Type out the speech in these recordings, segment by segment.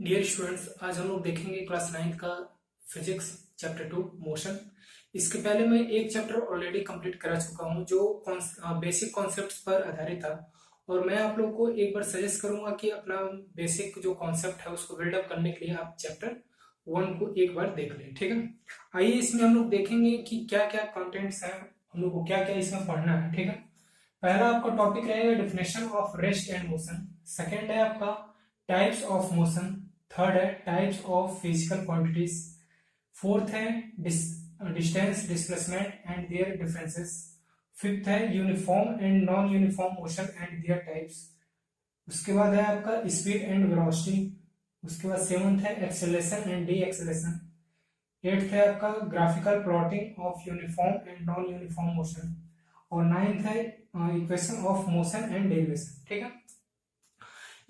Dear students, आज हम लोग देखेंगे क्लास 9 का फिजिक्स चैप्टर 2 मोशन। इसके पहले मैं एक चैप्टर ऑलरेडी कंप्लीट करा चुका हूं जो बेसिक कॉन्सेप्ट्स पर आधारित था। और मैं आप लोगों को एक बार सजेस्ट करूंगा कि अपना बेसिक जो कॉन्सेप्ट है उसको बिल्डअप करने के लिए आप चैप्टर 1 को एक बार देख लें। ठीक है, आइए इसमें हम लोग देखेंगे कि क्या क्या कंटेंट्स हैं, हम लोग को क्या क्या इसमें पढ़ना है। ठीक है, पहला आपका टॉपिक रहेगा definition of rest and motion. Second है आपका टाइप्स ऑफ मोशन। थर्ड है types of physical quantities. Fourth है distance displacement and their differences. Fifth है uniform and non uniform motion and their types. उसके बाद है आपका स्पीड एंड वेलोसिटी। उसके बाद सेवंथ है acceleration and D acceleration. Eighth है आपका graphical plotting of uniform and non uniform motion. और नाइन्थ है equation of motion and derivation. ठीक है,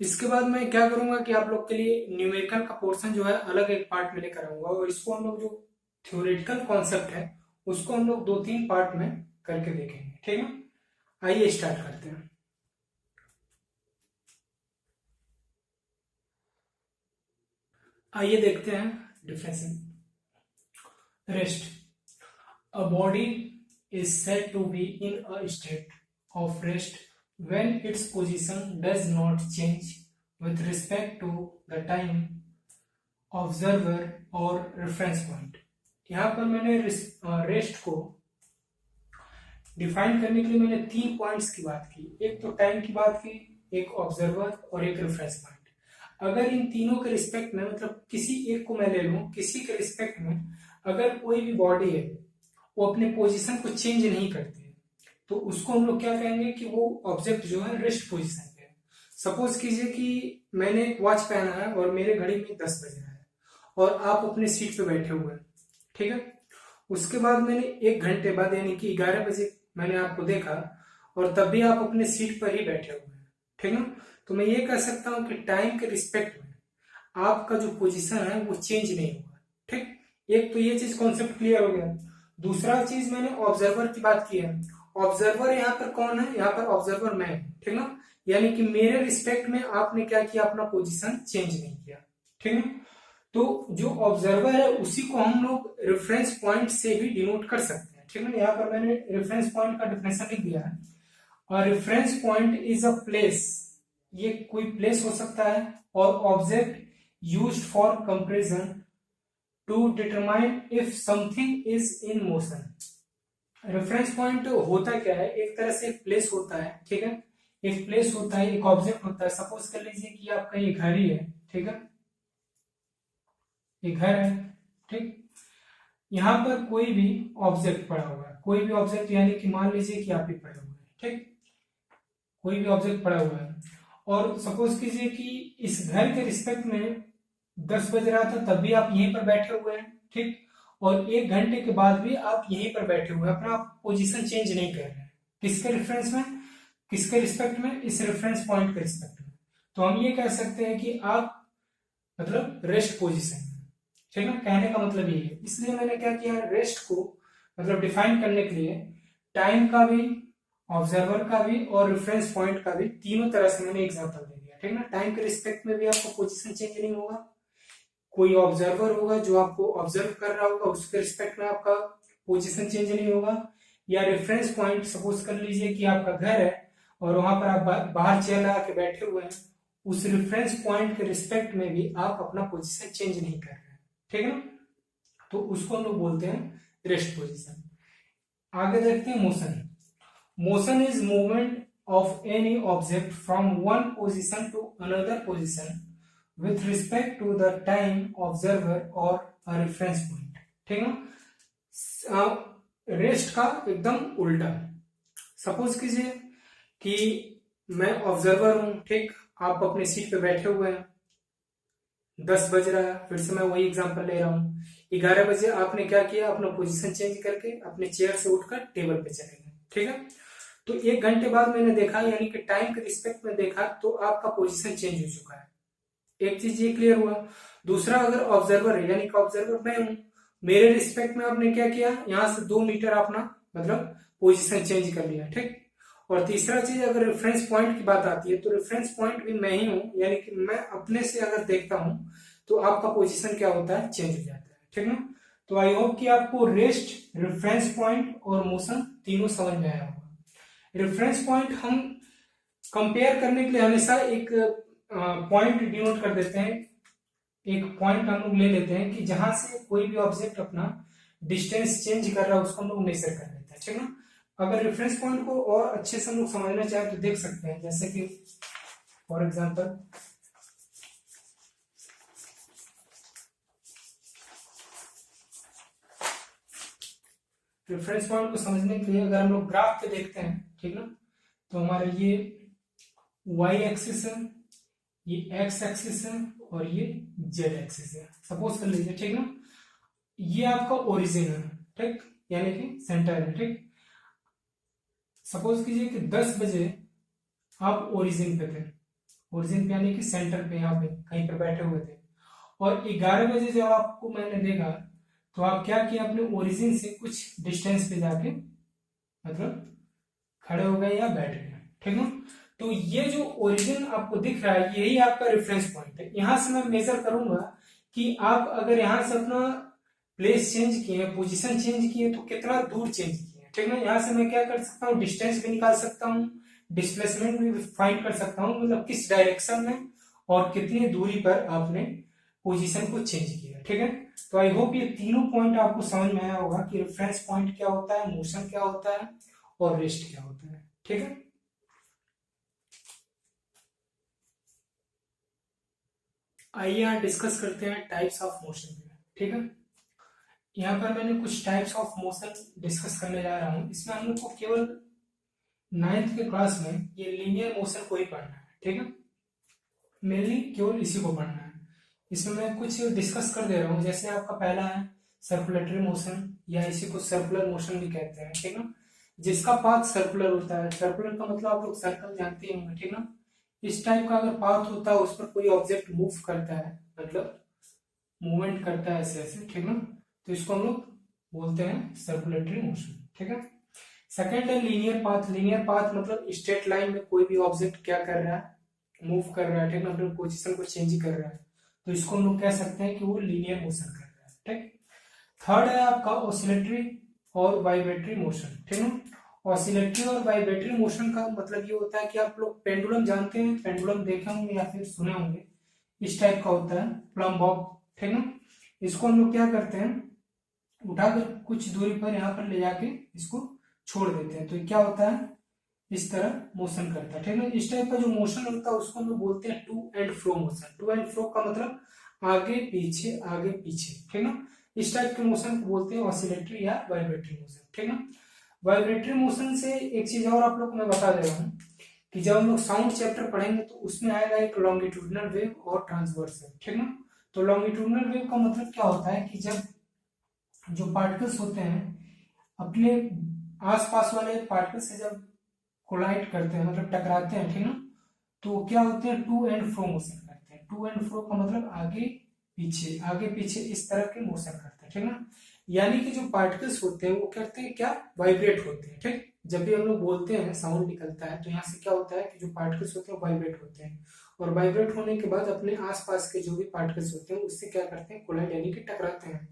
इसके बाद मैं क्या करूंगा कि आप लोग के लिए न्यूमेरिकल का पोर्शन जो है अलग एक पार्ट में लेकर आऊंगा, और इसको हम लोग जो थ्योरेटिकल कॉन्सेप्ट है उसको हम लोग 2-3 पार्ट में करके देखेंगे। ठीक है, आइए स्टार्ट करते हैं। आइए देखते हैं difference. Rest, a body is said to be in a state of rest when its position does not change with respect to the time, observer or reference point। यहां पर मैंने रेस्ट को डिफाइन करने के लिए मैंने 3 पॉइंट्स की बात की। एक तो टाइम की बात की, एक ऑब्जर्वर और एक रेफरेंस पॉइंट। अगर इन तीनों के रिस्पेक्ट में, मतलब किसी एक को मैं ले लूं, किसी के रिस्पेक्ट में अगर कोई भी बॉडी है वो अपने पोजीशन को चेंज नहीं करती तो उसको हम लोग क्या कहेंगे कि वो ऑब्जेक्ट जो है रेस्ट पोजीशन पे है। सपोज कीजिए कि मैंने एक वॉच पहना है और मेरे घड़ी में 10 बज रहा है और आप अपने सीट पे बैठे हुए हैं। ठीक है, उसके बाद मैंने 1 घंटे बाद यानी कि 11 बजे मैंने आपको देखा और तब भी आप अपने सीट पर ही बैठे हुए हैं। ठीक है, तो मैं ये कह सकता हूं कि टाइम के रिस्पेक्ट में आपका जो पोजिशन है वो चेंज नहीं हुआ। ठीक, एक तो ये चीज कॉन्सेप्ट क्लियर हो गया। दूसरा चीज मैंने ऑब्जर्वर की बात की है। ऑब्जर्वर यहाँ पर कौन है? यहाँ पर ऑब्जर्वर मैं, ठीक ना, यानी कि मेरे रिस्पेक्ट में आपने क्या किया, अपना पोजीशन चेंज नहीं किया। ठीक है, तो जो ऑब्जर्वर है उसी को हम लोग रेफरेंस पॉइंट से भी डिनोट कर सकते हैं। ठीक है, यहाँ पर मैंने रेफरेंस पॉइंट का डेफिनेशन लिख दिया है। और reference point is a place, ये कोई प्लेस हो सकता है, और object used for comparison to determine if something is in motion. Reference point होता क्या है? एक तरह से एक प्लेस होता है। ठीक है, एक प्लेस होता है, एक ऑब्जेक्ट होता है। सपोज कर लीजिए कि आपका ये घर ही है। ठीक है, ये घर है। ठीक, यहां पर कोई भी ऑब्जेक्ट पड़ा हुआ है, कोई भी ऑब्जेक्ट, यानी कि मान लीजिए कि आप ही पड़े हुए हैं। ठीक, कोई भी ऑब्जेक्ट पड़ा हुआ है और सपोज कीजिए कि इस घर के रिस्पेक्ट में 10 बज रहा था तब भी आप यहीं पर बैठे हुए हैं। ठीक, और 1 घंटे के बाद भी आप यहीं पर बैठे हुए हैं, अपना पोजीशन चेंज नहीं कर रहे हैं। किसके रेफरेंस में? किसके रिस्पेक्ट में? इस रेफरेंस पॉइंट के रिस्पेक्ट में। तो हम ये कह सकते हैं कि आप मतलब रेस्ट पोजीशन में। ठीक है, कहने का मतलब ये है। इसलिए मैंने क्या किया, रेस्ट को मतलब डिफाइन करने के लिए टाइम का भी, ऑब्जर्वर का भी और रेफरेंस पॉइंट का भी, तीनों तरह से मैंने एग्जाम्पल दे दिया। ठीक है ना, टाइम के रिस्पेक्ट में भी आपको पोजीशन चेंज नहीं होगा, कोई ऑब्जर्वर होगा जो आपको ऑब्जर्व कर रहा होगा उसके रिस्पेक्ट में आपका पोजीशन चेंज नहीं होगा, या रेफरेंस पॉइंट, सपोज कर लीजिए कि आपका घर है और वहां पर आप बाहर चेयर लगा के बैठे हुए हैं, उस रेफरेंस पॉइंट के रिस्पेक्ट में भी आप अपना पोजीशन चेंज नहीं कर रहे हैं। ठीक है ना, तो उसको हम लोग बोलते हैं रेस्ट पोजीशन। आगे देखते हैं motion. Motion is movement of any object from one position to another position with respect to the time, observer or a reference point। ठीक है, रेस्ट का एकदम उल्टा। सपोज कीजिए कि मैं ऑब्जर्वर हूं। ठीक, आप अपने सीट पे बैठे हुए हैं, 10 बज रहा है, फिर से मैं वही एग्जांपल ले रहा हूं। 11 बजे आपने क्या किया, अपना पोजीशन चेंज करके अपने चेयर से उठकर टेबल पे चले गए। ठीक है, तो 1 घंटे बाद मैंने देखा, यानी कि टाइम के रिस्पेक्ट में देखा, तो आपका पोजीशन चेंज हो चुका है। एक चीज ये क्लियर हुआ। दूसरा, अगर ऑब्जर्वर है, यानी कि ऑब्जर्वर मैं हूं, मेरे रिस्पेक्ट में आपने क्या किया, यहां से 2 मीटर अपना मतलब पोजीशन चेंज कर लिया। ठीक, और तीसरा चीज, अगर रेफरेंस पॉइंट की बात आती है तो रेफरेंस पॉइंट भी मैं ही हूँ, यानी कि मैं अपने से अगर देखता हूँ तो आपका पोजीशन क्या होता है, चेंज हो जाता है, ठीक ना। तो आई होप कि आपको रेस्ट, रेफरेंस पॉइंट और मोशन तीनों समझ में आया होगा। रेफरेंस पॉइंट हम कंपेयर करने के लिए हमेशा एक पॉइंट डिनोट कर देते हैं, एक पॉइंट हम लोग ले लेते हैं कि जहां से कोई भी ऑब्जेक्ट अपना डिस्टेंस चेंज कर रहा है उसको हम लोग मेजर कर लेते हैं, ठीक ना। अगर रेफरेंस पॉइंट को और अच्छे से हम लोग समझना चाहें तो देख सकते हैं, जैसे कि फॉर एग्जांपल रेफरेंस पॉइंट को समझने के लिए अगर हम लोग ग्राफ पे देखते हैं, ठीक ना, तो हमारा ये y एक्सिस है, ये x एक्सिस है और ये z एक्सिस है, सपोज कर लीजिए, ठीक ना। ये आपका ओरिजिन है, ठीक, यानी कि सेंटर है, ठीक। सपोज कीजिए कि 10 बजे आप ओरिजिन पे थे, ओरिजिन पे यानी कि सेंटर पे, यहाँ पे कहीं पर बैठे हुए थे, और 11 बजे जब आपको मैंने देखा तो आप क्या किया, अपने ओरिजिन से कुछ डिस्टेंस पे जाके मतलब खड़े हो गए या बैठ गए, ठीक है। तो ये जो ओरिजिन आपको दिख रहा है यही आपका रेफरेंस पॉइंट है। यहां से मैं मेजर करूंगा कि आप अगर यहां से अपना प्लेस चेंज किए, पोजीशन चेंज किए तो कितना दूर चेंज किए, ठीक है। यहां से मैं क्या कर सकता हूँ, डिस्टेंस भी निकाल सकता हूँ, डिस्प्लेसमेंट भी फाइंड कर सकता हूँ, मतलब किस डायरेक्शन में और कितनी दूरी पर आपने पोजीशन को चेंज किया, ठीक है। तो आई होप ये तीनों पॉइंट आपको समझ में आया होगा कि रेफरेंस पॉइंट क्या होता है, मोशन क्या होता है और रेस्ट क्या होता है, ठीक है। आइए यहाँ डिस्कस करते हैं टाइप्स ऑफ मोशन, ठीक है। यहाँ पर मैंने कुछ टाइप्स ऑफ मोशन डिस्कस करने जा रहा हूँ। इसमें हम लोग को केवल 9th के क्लास में ये लीनियर मोशन को ही पढ़ना है, ठीक है, मेनली केवल इसी को पढ़ना है। इसमें मैं कुछ डिस्कस कर दे रहा हूँ, जैसे आपका पहला है सर्कुलेटरी मोशन, या इसी को सर्कुलर मोशन भी कहते हैं, ठीक है, जिसका पाथ सर्कुलर होता है। सर्कुलर का मतलब आप लोग सर्कल जानते ही होंगे, ठीक ना। इस टाइप का अगर पाथ होता है उस पर कोई ऑब्जेक्ट मूव करता है, मतलब मूवमेंट करता है ऐसे ऐसे, ठीक ना, तो इसको हम लोग बोलते हैं सर्कुलेटरी मोशन, ठीक है। सेकेंड है लीनियर पाथ। लीनियर पाथ मतलब स्ट्रेट लाइन में कोई भी ऑब्जेक्ट क्या कर रहा है, मूव कर रहा है, ठीक ना, अपने पोजीशन को चेंज कर रहा है, तो इसको हम लोग कह सकते हैं कि वो लीनियर मोशन कर रहा है, ठीक। थर्ड है आपका ऑसिलेटरी और वाइब्रेटरी मोशन, ठीक है। ऑसिलेटरी और वाइब्रेटरी मोशन का मतलब ये होता है कि आप लोग पेंडुलम जानते हैं, पेंडुलम देखे होंगे या फिर सुने होंगे, इस टाइप का होता है प्लम बॉब, ठीक है। इसको हम लोग क्या करते हैं, उठाकर कुछ दूरी पर यहाँ पर ले जाके इसको छोड़ देते हैं, तो क्या होता है, इस तरह मोशन करता है, ठीक है। इस टाइप का जो मोशन होता है उसको हम लोग बोलते हैं to and fro motion. To and fro का मतलब आगे पीछे, ठीक है। इस टाइप के मोशन को बोलते हैं ऑसिलेटरी या वाइब्रेटरी मोशन, ठीक है। वाइब्रेटरी मोशन से एक चीज और आप लोग को मैं बता दे रहा हूँ कि जब हम लोग साउंड चैप्टर पढ़ेंगे तो उसमें आएगा एक लॉन्गिट्यूडिनल वेव और ट्रांसवर्स वेव, ठीक है। तो लॉन्गिट्यूडिनल वेव का मतलब क्या होता है कि जब जो पार्टिकल्स होते हैं अपने आसपास वाले पार्टिकल से जब कोलाइड करते हैं, मतलब टकराते हैं, ठीक है, तो क्या होते हैं, टू एंड फ्रो मोशन करते हैं। टू एंड फ्रो का मतलब आगे पीछे इस तरह के मोशन करते हैं, ठीक है। यानी कि जो पार्टिकल्स होते हैं वो करते हैं क्या, वाइब्रेट होते हैं, ठीक। जब भी हम लोग बोलते हैं साउंड निकलता है तो यहाँ से क्या होता है कि जो पार्टिकल्स होते हैं वाइब्रेट होते हैं, और वाइब्रेट होने के बाद अपने आसपास के जो भी पार्टिकल्स होते हैं उससे क्या करते हैं, कोलाइड यानी कि टकराते हैं,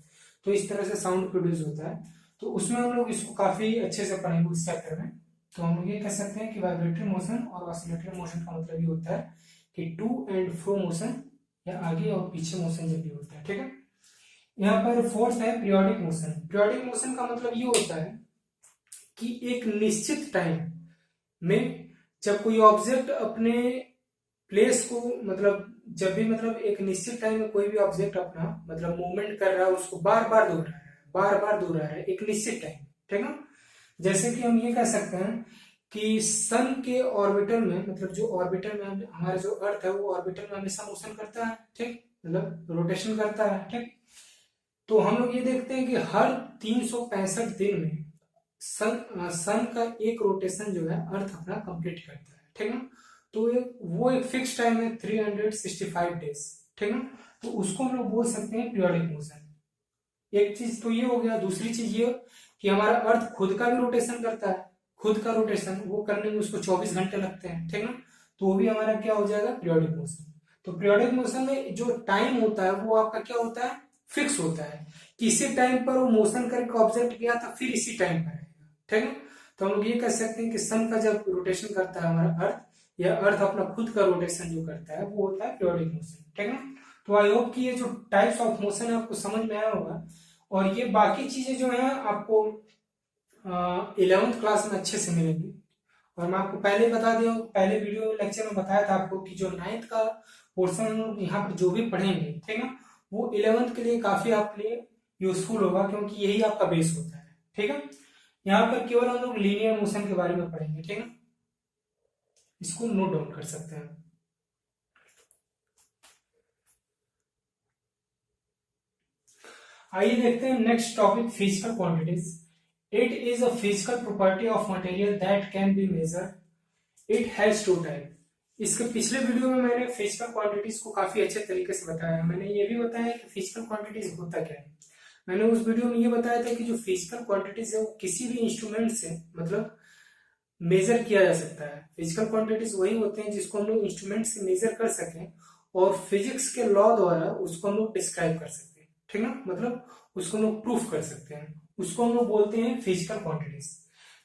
तो इस तरह से साउंड प्रोड्यूस होता है। तो उसमें हम लोग इसको काफी अच्छे से पढ़ेंगे उस चैप्टर में। तो हम लोग ये कह सकते हैं कि वाइब्रेटरी मोशन और ऑसिलेटरी मोशन का मतलब ये होता है कि टू एंड फ्रो मोशन, या आगे और पीछे मोशन जब भी होता है, ठीक है। यहाँ पर फोर्थ है पीरियोडिक मोशन। पीरियोडिक मोशन का मतलब ये होता है कि एक निश्चित टाइम में जब कोई ऑब्जेक्ट अपने प्लेस को, मतलब जब भी मतलब एक निश्चित टाइम में कोई भी ऑब्जेक्ट अपना मतलब मूवमेंट कर रहा है, उसको बार बार दोहरा रहा है एक निश्चित टाइम, ठीक है। जैसे कि हम ये कह सकते हैं कि सन के ऑर्बिटल में, मतलब जो ऑर्बिटल में हमारा जो अर्थ है वो ऑर्बिटल में हमेशा मोशन करता है, ठीक, मतलब रोटेशन करता है, ठीक। तो हम लोग ये देखते हैं कि हर 365 दिन में सन का एक रोटेशन जो है अर्थ अपना कंप्लीट करता है, ठीक है। तो वो एक फिक्स टाइम है 365 डेज, ठीक है। तो उसको हम लोग बोल सकते हैं पीरियोडिक मोशन। एक चीज तो ये हो गया। दूसरी चीज ये कि हमारा अर्थ खुद का भी रोटेशन करता है, खुद का रोटेशन वो करने में उसको 24 घंटे लगते हैं, ठीक ना। तो वो भी हमारा क्या हो जाएगा, पीरियोडिक मोशन। तो पीरियोडिक मोशन में जो टाइम होता है वो आपका क्या होता है, फिक्स होता है कि इसी टाइम पर वो मोशन करके ऑब्जेक्ट किया था, फिर इसी टाइम पर आएगा, ठीक है। तो हम लोग ये कह सकते हैं कि सन का जब रोटेशन करता है हमारा अर्थ, या अर्थ अपना खुद का रोटेशन जो करता है वो होता है पीरियोडिक मोशन, ठीक है। तो आई होप कि ये जो टाइप्स ऑफ मोशन है आपको समझ में आया होगा, और ये बाकी चीजें जो है आपको 11th क्लास में अच्छे से मिलेंगी। और मैं आपको पहले बता दिया, पहले वीडियो लेक्चर में बताया था आपको कि जो 9th का पोर्शन हम लोग यहाँ पर जो भी पढ़ेंगे, ठीक है, वो 11th के लिए काफी आपके लिए यूजफुल होगा, क्योंकि यही आपका बेस होता है, ठीक है। यहाँ पर केवल हम लोग लीनियर मोशन के बारे में पढ़ेंगे, ठीक है। इसको नोट डाउन कर सकते हैं। आइए देखते हैं next topic, physical quantities. It is a physical property of material that can be measure. It has two type. इसके पिछले वीडियो में मैंने फिजिकल क्वांटिटीज को काफी अच्छे तरीके से बताया। मैंने ये भी बताया कि फिजिकल क्वांटिटीज होता क्या है। मैंने उस वीडियो में ये बताया था कि जो फिजिकल क्वांटिटीज है वो किसी भी इंस्ट्रूमेंट से मतलब मेजर किया जा सकता है। फिजिकल क्वांटिटीज वही होते हैं जिसको हम लोग इंस्ट्रूमेंट से मेजर कर सकें और फिजिक्स के लॉ द्वारा उसको हम लोग डिस्क्राइब कर सकते हैं, ठीक ना, मतलब उसको हम लोग प्रूफ कर सकते हैं। उसको हम लोग बोलते हैं फिजिकल क्वांटिटीज।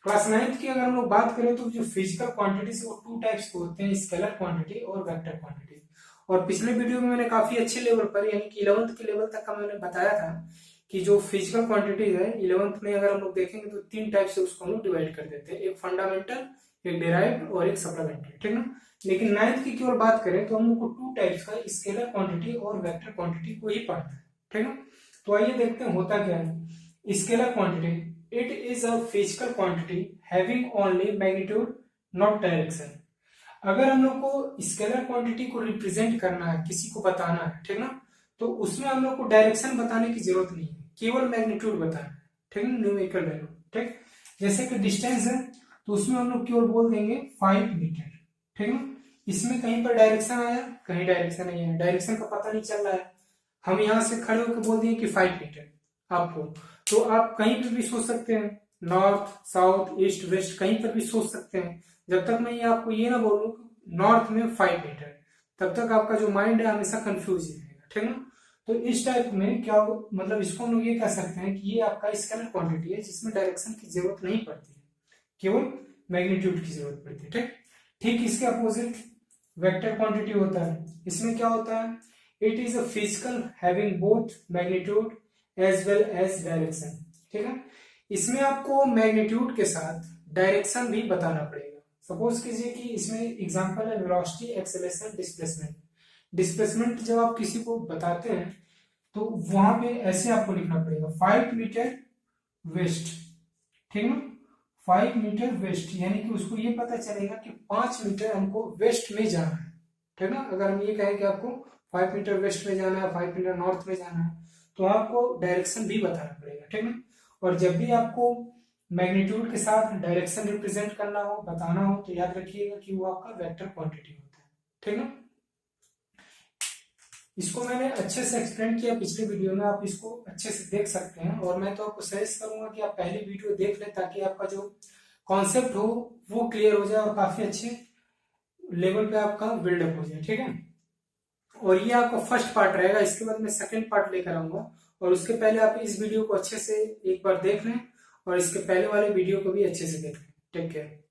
क्लास 9th की अगर हम लोग बात करें तो जो फिजिकल क्वांटिटीज वो 2 टाइप्स के होते हैं, स्केलर क्वांटिटी और वेक्टर क्वांटिटी। और पिछले वीडियो में मैंने काफी अच्छे लेवल पर यानी कि 11th के लेवल तक का मैंने बताया था कि जो फिजिकल क्वांटिटी है 11th में अगर हम लोग देखेंगे तो 3 टाइप से उसको हम लोग डिवाइड कर देते हैं, एक फंडामेंटल, एक डेराइव्ड और एक सप्लीमेंट्री, ठीक ना। लेकिन 9th की केवल बात करें तो हम लोग को 2 टाइप्स का स्केलर क्वांटिटी और वेक्टर क्वांटिटी को ही पढ़ना है, ठीक है। तो आइए देखते हैं होता क्या है scalar quantity. It is a physical quantity having only magnitude not direction. अगर हम लोग को स्केलर क्वांटिटी को रिप्रेजेंट करना है, किसी को बताना है, ठीक ना, तो उसमें हम लोग को डायरेक्शन बताने की जरूरत नहीं है, केवल मैग्नीट्यूड बताना है, ठीक है, न्यूमेरिकल वैल्यू, ठीक। जैसे कि डिस्टेंस है तो उसमें हम लोग केवल बोल देंगे 5 मीटर, ठीक है। इसमें कहीं पर डायरेक्शन आया, कहीं डायरेक्शन नहीं है, डायरेक्शन का पता नहीं चल रहा है। हम यहाँ से खड़े होकर बोल दिए कि 5 मीटर आपको, तो आप कहीं पर भी सोच सकते हैं, नॉर्थ साउथ ईस्ट वेस्ट कहीं पर भी सोच सकते हैं। जब तक मैं ये आपको ये ना बोलूं नॉर्थ में 5 मीटर, तब तक आपका जो माइंड है हमेशा कंफ्यूज ही रहेगा, ठीक ना। तो इस टाइप में क्या मतलब इसको हम लोग ये कह सकते हैं कि ये आपका स्केलर क्वांटिटी है जिसमें डायरेक्शन की जरूरत नहीं पड़ती है, केवल मैग्नीट्यूड की जरूरत पड़ती है, ठीक। ठीक इसके अपोजिट वेक्टर क्वांटिटी होता है। इसमें क्या होता है, it is a physical having both magnitude as well as direction, ठीक है। इसमें आपको मैग्नीट्यूड के साथ डायरेक्शन भी बताना पड़ेगा। सपोज कीजिए कि इसमें एग्जांपल है वेलोसिटी, एक्सेलरेशन, डिस्प्लेसमेंट। डिस्प्लेसमेंट जब आप किसी को बताते हैं तो वहां पे ऐसे आपको लिखना पड़ेगा 5 मीटर वेस्ट, ठीक है, 5 मीटर वेस्ट, यानी कि उसको ये पता चलेगा कि 5 मीटर हमको वेस्ट में जाना है, ठीक ना। अगर हम ये कहें कि आपको 5 मीटर वेस्ट में जाना है, 5 मीटर नॉर्थ में जाना है, तो आपको डायरेक्शन भी बताना पड़ेगा, ठीक ना। और जब भी आपको मैग्नीट्यूड के साथ डायरेक्शन रिप्रेजेंट करना हो, बताना हो, तो याद रखिएगा कि वो आपका वेक्टर क्वांटिटी होता है, ठीक ना। इसको मैंने अच्छे से एक्सप्लेन किया पिछले वीडियो में, आप इसको अच्छे से देख सकते हैं। और मैं तो आपको सजेस्ट करूंगा कि आप पहले वीडियो देख लें ताकि आपका जो कॉन्सेप्ट हो वो क्लियर हो जाए और काफी अच्छे लेवल पे आपका बिल्डअप हो जाए, ठीक है। और ये आपका फर्स्ट पार्ट रहेगा, इसके बाद मैं सेकंड पार्ट लेकर आऊंगा। और उसके पहले आप इस वीडियो को अच्छे से एक बार देख लें और इसके पहले वाले वीडियो को भी अच्छे से देख लें। Take care.